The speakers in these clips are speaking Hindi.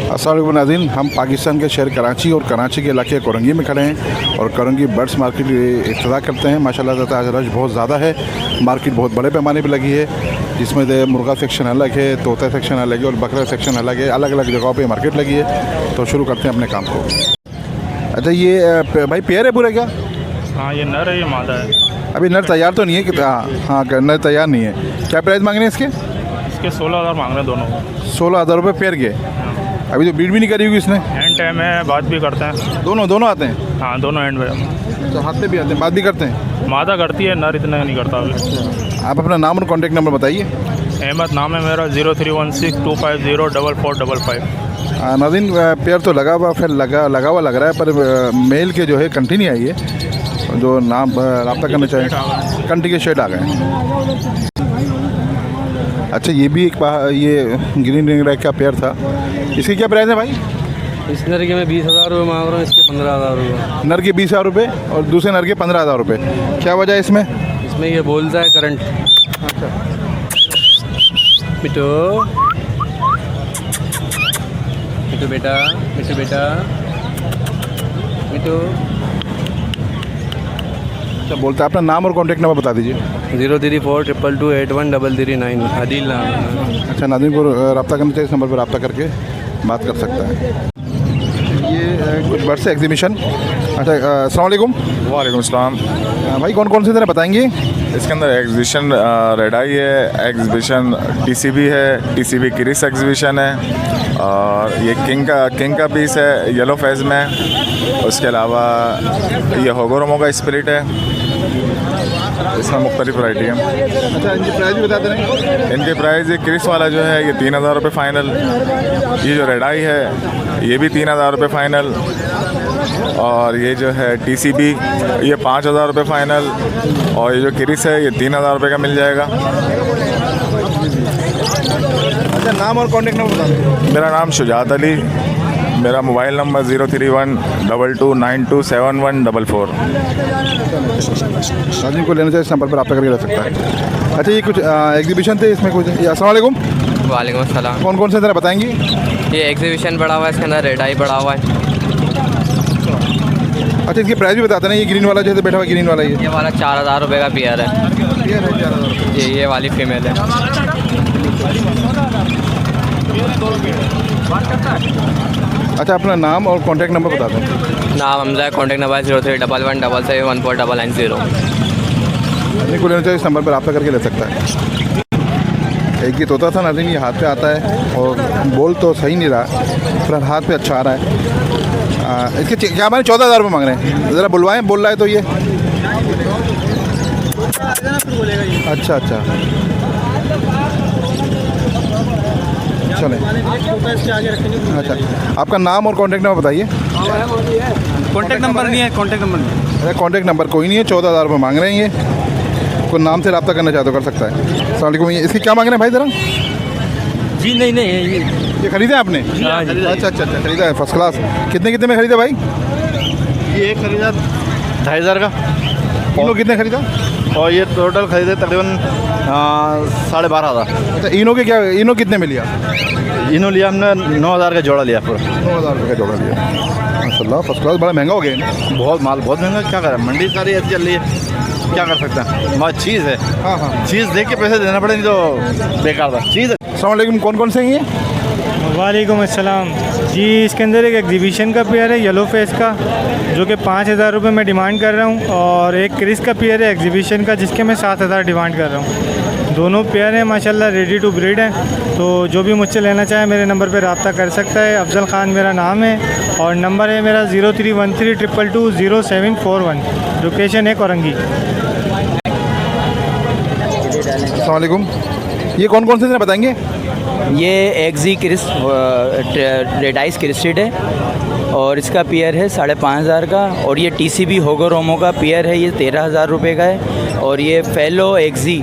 अस्सलाम वालेकुम नाज़रीन, हम पाकिस्तान के शहर कराची और कराची के इलाके कोरंगी में खड़े हैं और कोरंगी बर्ड्स मार्केट इब्तिदा करते हैं। माशाल्लाह आज रश बहुत ज़्यादा है। मार्केट बहुत बड़े पैमाने पर लगी है, जिसमें मुर्गा सेक्शन अलग है, तोता सेक्शन अलग है और बकरा सेक्शन अलग है। अलग अलग जगहों पर मार्केट लगी है। तो शुरू करते हैं अपने काम को। अच्छा, ये भाई पेयर है पूरा क्या? हाँ, ये नर है, ये मादा है। अभी नर तैयार तो नहीं है? हाँ, नर तैयार नहीं है। क्या प्राइस मांग रहे हैं इसके? इसके 16,000 मांग रहे हैं दोनों। 16,000 रुपये पेयर के। अभी तो ब्रीड भी नहीं करी होगी इसने? एंड टाइम है, बात भी करते हैं। दोनों आते हैं? हाँ, दोनों एंड में। तो हाथ पे भी आते हैं, बात भी करते हैं? मादा करती है, नर इतना नहीं करता। आप अपना नाम और कॉन्टैक्ट नंबर बताइए। अहमद नाम है मेरा, 0316250555। नाज़रीन, पेयर तो लगा हुआ लगा लग रहा है, पर मेल के जो है कंटी नहीं आई है। जो नाम रब्ता करना चाहिए, कंटी के शेड आ गए। अच्छा, ये भी ये ग्रीन रिंग रैक का पेयर था। इसकी क्या प्राइस है भाई? इस नर के मैं 20,000 रुपये मांग रहा हूँ, इसके 15,000 रुपये। नर के 20,000 रुपये और दूसरे नर के 15,000 रुपये। क्या वजह है इसमें? इसमें ये बोलता है करंट। अच्छा, मिठू मिठू बेटा, मिठू बेटा, मिठू। अच्छा, बोलता है। अपना नाम और कॉन्टैक्ट नंबर बता दीजिए। 0342281339 आदिल नाम है। अच्छा, नाज़रीन को रब्ता करना चाहिए, इस नंबर पर रब्ता करके बात कर सकता है। ये कुछ बर्ड्स से एग्जीबिशन। अच्छा, अस्सलाम वालेकुम। वालेकुम सलाम। भाई कौन से तरह बताएंगे? इसके अंदर एग्जीबिशन रेड आई है, एग्जीबिशन टीसीबी है, टीसीबी क्रिस एग्जीबिशन है, और ये किंग का पीस है येलो फेज में। उसके अलावा ये होगोरोमो का स्पिरिट है। इसमें मुख्तलिफ वैरायटी है। अच्छा, इनकी प्राइस भी बता दें। इनके प्राइस ये क्रिस वाला जो है ये 3,000 रुपये फ़ाइनल। ये जो रेड आई है ये भी 3,000 रुपये फ़ाइनल। और ये जो है टीसीबी ये 5,000 रुपये फ़ाइनल। और ये जो क्रिस है ये 3,000 रुपये का मिल जाएगा। अच्छा, नाम और कॉन्टैक्ट नंबर बता दें। मेरा नाम शुजात अली, मेरा मोबाइल नंबर 0312271444। नाज़रीन को लेना चाहिए, इस नंबर पर रब्ता करके रह सकता है। अच्छा, ये कुछ एग्जीबिशन थे, इसमें कुछ। अस्सलाम वालेकुम। वालेकुम अस्सलाम। कौन से तरह बताएंगे? ये एग्जीबिशन बड़ा हुआ है, इसके अंदर रेड आई बड़ा हुआ है। अच्छा, इसकी प्राइस भी बताते ना। ये ग्रीन वाला जैसे बैठा हुआ, ग्रीन वाला ये वाला 4,000 रुपये का पेयर है। ये वाली फीमेल है। अच्छा, अपना नाम और कॉन्टैक्ट नंबर बता दें। नाम हमजा है, कॉन्टैक्ट नंबर 0311771444। नाज़रीन को लेना चाहिए, इस नंबर पर रब्ता करके ले सकता है। एक ये तोता था नाज़रीन, ये हाथ पे आता है और बोल तो सही नहीं रहा, पर हाथ पे अच्छा आ रहा है। इसके क्या माने 14,000 रुपये मांग रहे हैं? ज़रा बुलवाएं, बोल रहा है तो ये। अच्छा, चलें। अच्छा, आपका नाम और कॉन्टैक्ट नंबर बताइए। कॉन्टैक्ट नंबर नहीं है, कॉन्टैक्ट नंबर नहीं। अरे, कॉन्टैक्ट नंबर कोई नहीं है। 14,000 रुपये मांग रहे हैं ये। कोई नाम से रब्ता करना चाहे तो कर सकता है। अस्सलाम वालेकुम। इसकी क्या मांग रहे हैं भाई ज़रा? जी नहीं, ये खरीदा आपने? अच्छा, खरीदा है, फर्स्ट क्लास। कितने में खरीदा भाई? ये खरीदा 2,500 का। इनो कितने खरीदा? और ये टोटल खरीदे तकरीबन 12,500। अच्छा, इनो कितने में लिया? इन्हों लिया हमने 9,000 का जोड़ा लिया पूरा। 9,000 रुपये का जोड़ा लिया। माशाल्लाह, फर्स्ट क्लास। बड़ा महंगा हो गया है। बहुत महंगा। क्या करें, मंडी सारी ऐसी चल रही है, क्या कर सकते हैं। हमारी चीज़ है। हाँ, चीज़ देख के पैसे देना पड़े, नहीं तो बेकार था चीज़। अस्सलाम वालेकुम। कौन से हैं ये? वालेकुम अस्सलाम जी। इसके अंदर एक एग्जीबिशन का पेयर है येलो फेस का, जो कि 5,000 रुपये मैं डिमांड कर रहा हूँ, और एक क्रिस का पेयर है एग्जीबिशन का, जिसके मैं 7,000 डिमांड कर रहा हूँ। दोनों पेयर हैं माशाल्लाह, रेडी टू ब्रीड हैं। तो जो भी मुझसे लेना चाहे मेरे नंबर पर रब्ता कर सकता है। अफजल ख़ान मेरा नाम है और नंबर है मेरा 0313220741। लोकेशन है कोरंगी। अस्सलाम वालेकुम। ये कौन से तरह बताएंगे? ये एग्जी क्रिस रेडाइस क्रिस्टिड है और इसका पेयर है 5,500 का। और ये टीसीबी होगोरोमो का पेयर है, ये 13,000 रुपये का है। और ये फेलो एग्जी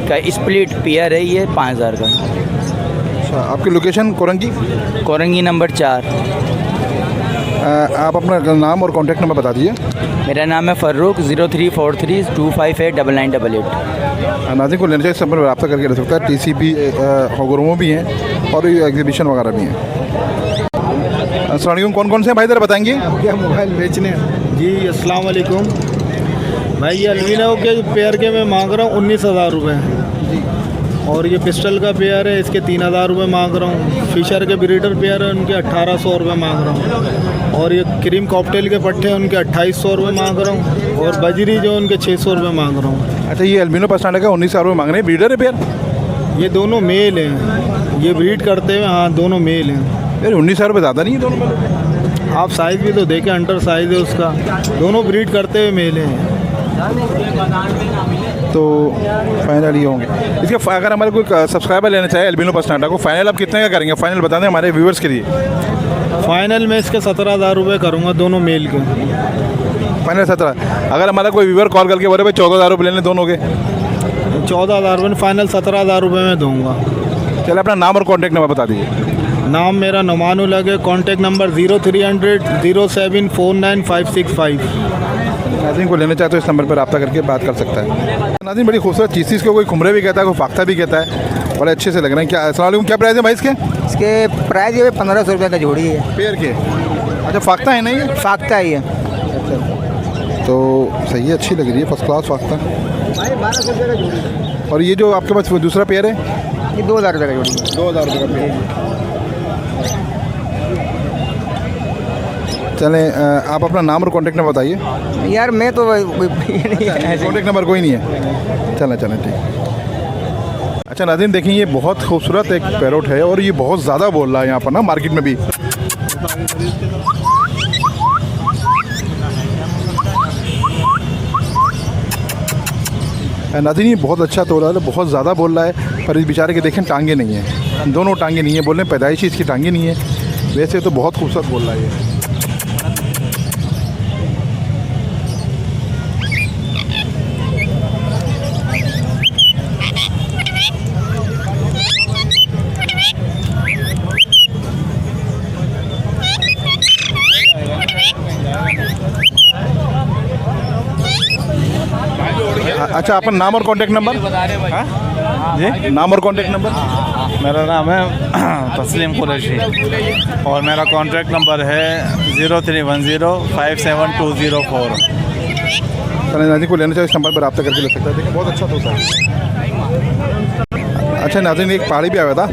का स्प्लिट पेयर है, ये 5,000 का। अच्छा, आपकी लोकेशन कोरंगी नंबर 4। आप अपना नाम और कॉन्टैक्ट नंबर बता दीजिए। मेरा नाम है फ़र्रुख, 0343258988। नाज़रीन को लेना चाहिए, सब पर रब्ता करके रह सकता है। टीसीबी होगोरोमो भी हैं और एग्जीबिशन वगैरह भी हैं। अस्सलाम वालेकुम, कौन कौन से हैं भाई ज़रा बताएंगे? क्या मोबाइल बेचने जी? अस्सलाम वालेकुम भाई, ये अल्मीनो के पेयर के मैं मांग रहा हूँ 19,000 रुपये जी। और ये पिस्टल का पेयर है, इसके 3,000 रुपये मांग रहा हूँ। फिशर के ब्रीडर पेयर है, उनके 1,800 रुपये मांग रहा हूँ। और ये क्रीम कॉकटेल के पट्टे हैं, उनके 2,800 रुपये मांग रहा हूँ। और बजरी जो उनके 600 रुपये मांग रहा हूँ। अच्छा, ये अल्बिनो पसनाडा का 19,000 रुपये मांग रहे हैं, ब्रीडर है पेयर? ये दोनों मेल हैं, ये ब्रीड करते हुए, हाँ दोनों मेल हैं। यार 19,000 रुपये ज़्यादा नहीं है दोनों में? आप साइज़ भी तो देखें, अंडर साइज़ है उसका। दोनों ब्रीड करते हुए मेल हैं। तो फाइनल ये होंगे इसके। अगर हमारे कोई सब्सक्राइबर लेना चाहे अल्बिनो पसनाडा को, फाइनल आप कितने का करेंगे? फाइनल बता दें हमारे व्यूअर्स के लिए। फाइनल में इसके 17,000 रुपये करूँगा, दोनों मेल के। फाइनल 17। अगर हमारा कोई व्यूअर कॉल करके बोले भाई 14,000 रुपये लेने दोनों के? 14,000 रुपये, फाइनल 17,000 रुपये में दूँगा। चलिए अपना नाम और कॉन्टैक्ट नंबर बता दीजिए। नाम मेरा नुमानुल है, कॉन्टैक्ट नंबर 0300 0749565। नाज़रीन को लेना चाहे तो इस नंबर पर रब्ता करके बात कर सकता है। नाज़रीन बड़ी खूबसूरत चीज़ इसको कोई खुमरे भी कहता है, कोई फाख्ता भी कहता है, बड़े अच्छे से लग रहे हैं। क्या अस्सलाम वालेकुम, क्या प्राइस है भाई इसके? इसके प्राइस ये 1,500 रुपये का जोड़ी है पेयर के। अच्छा, फाख्ता है ना ये? फाख्ता ही है। तो सही है, अच्छी लग रही है, फर्स्ट क्लास फाख्ता। 1200 रुपये का जोड़ी। और ये जो आपके पास दूसरा पेयर है, ये 2,000 रुपये का जोड़ी है। 2,000 रुपये का पेयर। चलें, आप अपना नाम और कॉन्टैक्ट नंबर बताइए। यार मैं तो कॉन्टैक्ट नंबर कोई नहीं है। चलें चलें, ठीक। अच्छा नाज़रीन देखें, ये बहुत खूबसूरत एक पैरोट है और ये बहुत ज़्यादा बोल रहा है यहाँ पर ना मार्केट में भी। नाज़रीन ये बहुत अच्छा तोड़ा है, बहुत ज़्यादा बोल रहा है, पर इस बेचारे के देखें टांगे नहीं हैं, दोनों टांगे नहीं है। बोल रहे हैं पैदाइशी इसकी टांगे नहीं है, वैसे तो बहुत खूबसूरत बोल रहा है ये। अच्छा, अपन नाम और कॉन्टैक्ट नंबर? जी, नाम और कॉन्टैक्ट नंबर? मेरा नाम है तस्लीम कुरैशी और मेरा कॉन्टैक्ट नंबर है 0310 57204। चलें, नाज़रीन को लेना चाहिए इस नंबर पर रब्ता करके ले सकता है। देखिए बहुत अच्छा तोता है। अच्छा नाज़रीन, एक पहाड़ी भी आया था।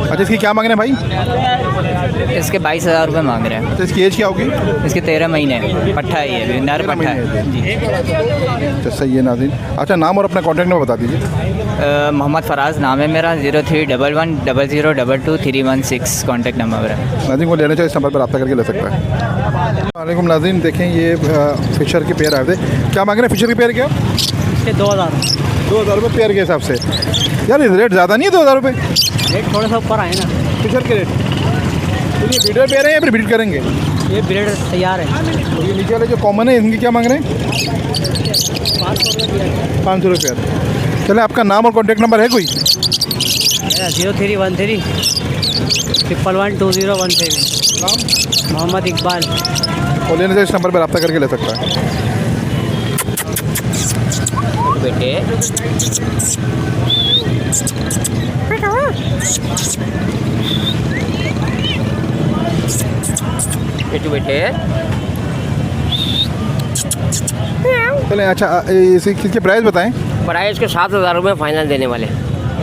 अच्छा, इसकी क्या मांग रहे हैं भाई? इसके 22,000 रुपये मांग रहे हैं। अच्छा, इसकी एज क्या होगी? इसके 13 महीने पट्ठा ही है, नर पट्ठा है जी। अच्छा, सही है नाज़रीन। अच्छा, नाम और अपना कॉन्टैक्ट नंबर बता दीजिए। मोहम्मद फराज नाम है मेरा। 0311 0022 316 कॉन्टैक्ट नंबर है। नाज़रीन को लेना चाहिए इस नंबर पर रब्ता करके ले सकता है। वालेकुम नाज़रीन, देखें ये फिशर के पेयर आए थे। क्या मांग रहे हैं फिशर के पेयर? क्या 2,000 रुपये पेयर के हिसाब से? यार ये रेट ज़्यादा नहीं है 2,000 रुपये? रेट थोड़ा सा ऊपर आए ना फिशर के रेट। तो ये ब्रीडर पेयर है या फिर ब्रीड करेंगे? ये ब्रीड तैयार है। और ये नीचे वाले जो कॉमन है इनकी क्या मांग रहे हैं? 500 रुपये। चले, आपका नाम और कॉन्टैक्ट नंबर है कोई? 0313 111 2017। नाम? मोहम्मद इकबाल। और लेने से इस नंबर पर रब्ता करके ले सकता है। बेटे बेटे चलें, अच्छा इसके प्राइस बताएं। प्राइस के 7,000 रुपये फाइनल देने वाले।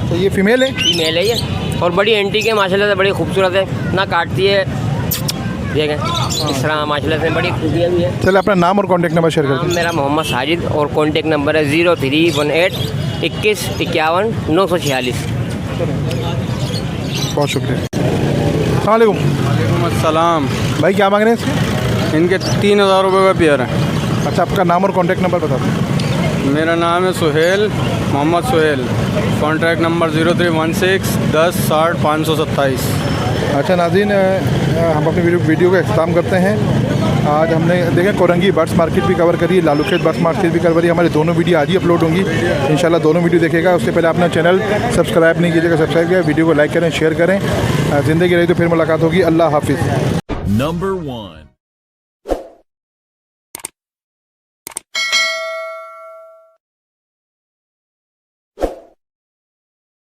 तो ये फीमेल है? फीमेल है ये, और बड़ी एंटीक है माशाल्लाह से, बड़ी खूबसूरत है, ना काटती है, देखें इस तरह माशाल्लाह से बड़ी खूबियाँ भी है। चले, अपना नाम और कॉन्टैक्ट नंबर शेयर नाम कर। मेरा मोहम्मद साजिद और कॉन्टैक्ट नंबर है 0318 21 51 946। बहुत शुक्रिया। अस्सलाम वालेकुम। वालेकुम अस्सलाम। भाई क्या मांग रहे हैं इसके? इनके 3,000 रुपये का पेयर है। अच्छा, आपका नाम और कॉन्टैक्ट नंबर बता दें। मेरा नाम है सुहेल, मोहम्मद सुहेल। Contact number 0316 10 60 527। अच्छा नाज़रीन, हम अपनी वीडियो का अख्ताम करते हैं। आज हमने देखें कोरंगी बर्ड्स मार्केट भी कवर करी, लालूखेत बर्ड्स मार्केट भी कवर करी। हमारी दोनों वीडियो आज ही अपलोड होंगी इंशाल्लाह, दोनों वीडियो देखेगा। उससे पहले अपना चैनल सब्सक्राइब नहीं कीजिएगा, सब्सक्राइब करें, वीडियो को लाइक करें, शेयर करें। ज़िंदगी रही तो फिर मुलाकात होगी। अल्लाह हाफिज़। Number 1